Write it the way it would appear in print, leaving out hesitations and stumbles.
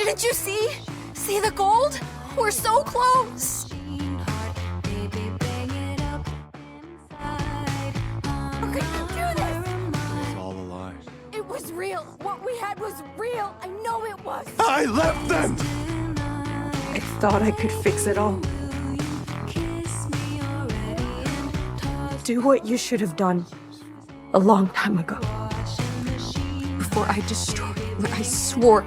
Did you see? See the gold? We're so close. Okay, do this. It's all a lie. It was real. What we had was real. I know it was. I left them! I thought I could fix it all. Do what you should have done a long time ago. Before I destroyed what I swore